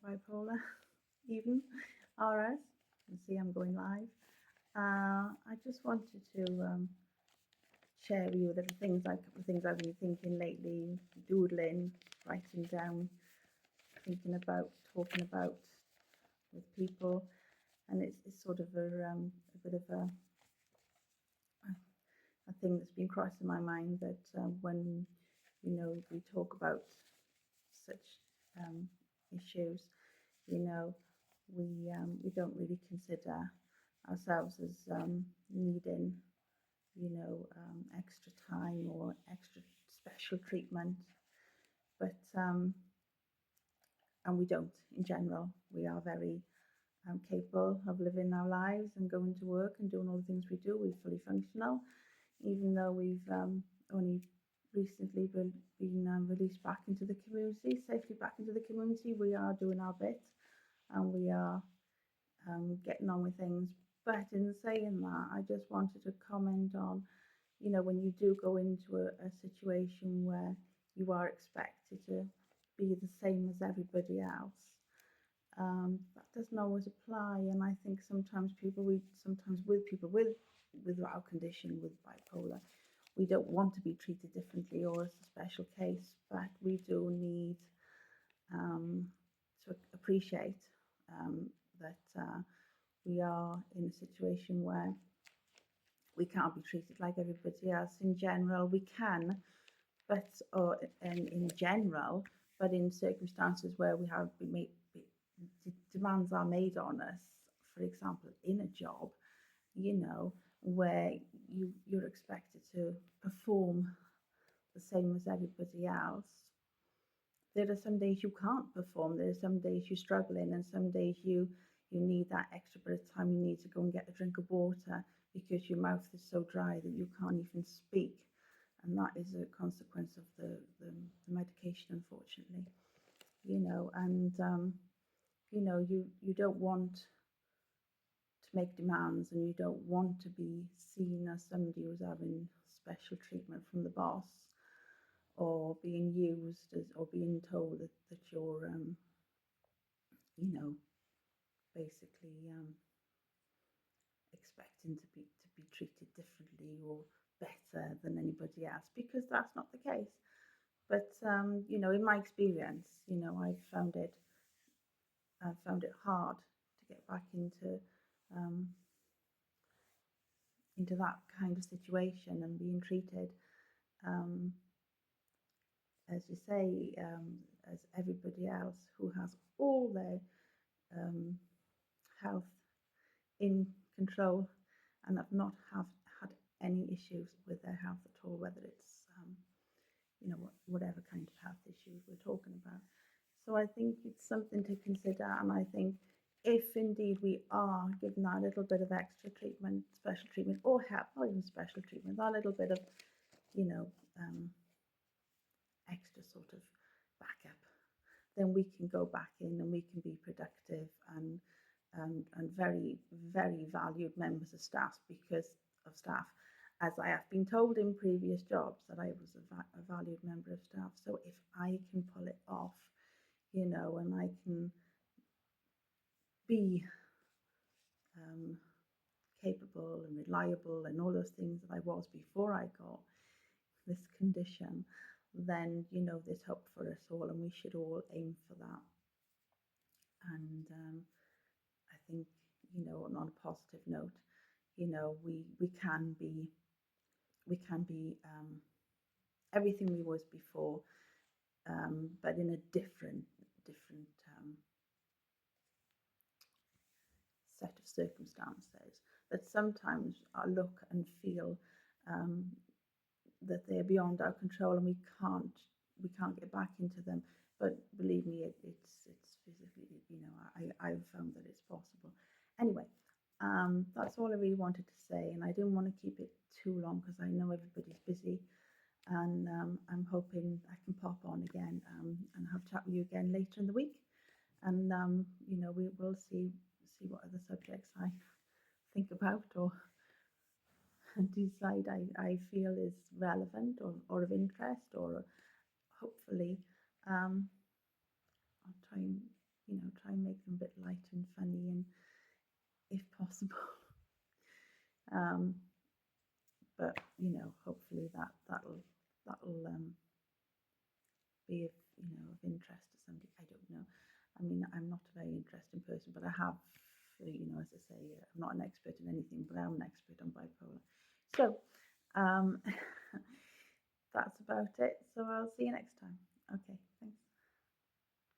bipolar, even RS. You see, I'm going live. I just wanted to share with you little things, like a couple of things I've been thinking lately, doodling, writing down, thinking about, talking about with people, and it's sort of a bit of a thing that's been crossing my mind that when we talk about such issues, you know, we don't really consider ourselves as needing, extra time or extra special treatment. But and we don't in general. We are very capable of living our lives and going to work and doing all the things we do. We're fully functional, even though we've only recently been released back into the community, safely back into the community. We are doing our bit and we are getting on with things. But in saying that, I just wanted to comment on, when you do go into a situation where you are expected to be the same as everybody else, that doesn't always apply. And I think sometimes with people with our condition, with bipolar, we don't want to be treated differently or as a special case, but we do need to appreciate that we are in a situation where we can't be treated like everybody else. In general, we can, but in general, but in circumstances where we have been made, demands are made on us, for example, in a job, where you're expected to perform the same as everybody else. There are some days you can't perform. There are some days you're struggling, and some days you need that extra bit of time. You need to go and get a drink of water because your mouth is so dry that you can't even speak, and that is a consequence of the medication, unfortunately. And you don't want to make demands, and you don't want to be seen as somebody who's having special treatment from the boss, or being used or being told that you're you know basically expecting to be treated differently or better than anybody else, because that's not the case. But in my experience, I've found it hard to get back um, into that kind of situation and being treated, um, as you say, as everybody else who has all their um, health in control and have not had any issues with their health at all, whether it's whatever kind of health issues we're talking about. So I think it's something to consider, and I think if indeed we are given that little bit of extra treatment, special treatment, or help, not even special treatment, that little bit of you know um, extra sort of backup, then we can go back in and we can be productive and very, very valued members of staff, as I have been told in previous jobs, that I was a valued member of staff. So if I can pull it off, and I can be um, capable and reliable and all those things that I was before I got this condition, then there's hope for us all, and we should all aim for that. And I think, on a positive note, we can be everything we was before, but in a different set of circumstances that sometimes I look and feel um, that they're beyond our control, and we can't get back into them. But believe me, it's physically, I've found that it's possible. Anyway, that's all I really wanted to say, and I didn't want to keep it too long because I know everybody's busy, and I'm hoping I can pop on again and have a chat with you again later in the week, and we will see what other subjects I think about or decide I feel is relevant or of interest, or hopefully I'll try and try and make them a bit light and funny, and if possible. um, but hopefully that'll be of interest to somebody. I don't know. I mean, I'm not a very interesting person, but I have, as I say, I'm not an expert in anything, but I'm an expert on bipolar. So, that's about it. So I'll see you next time.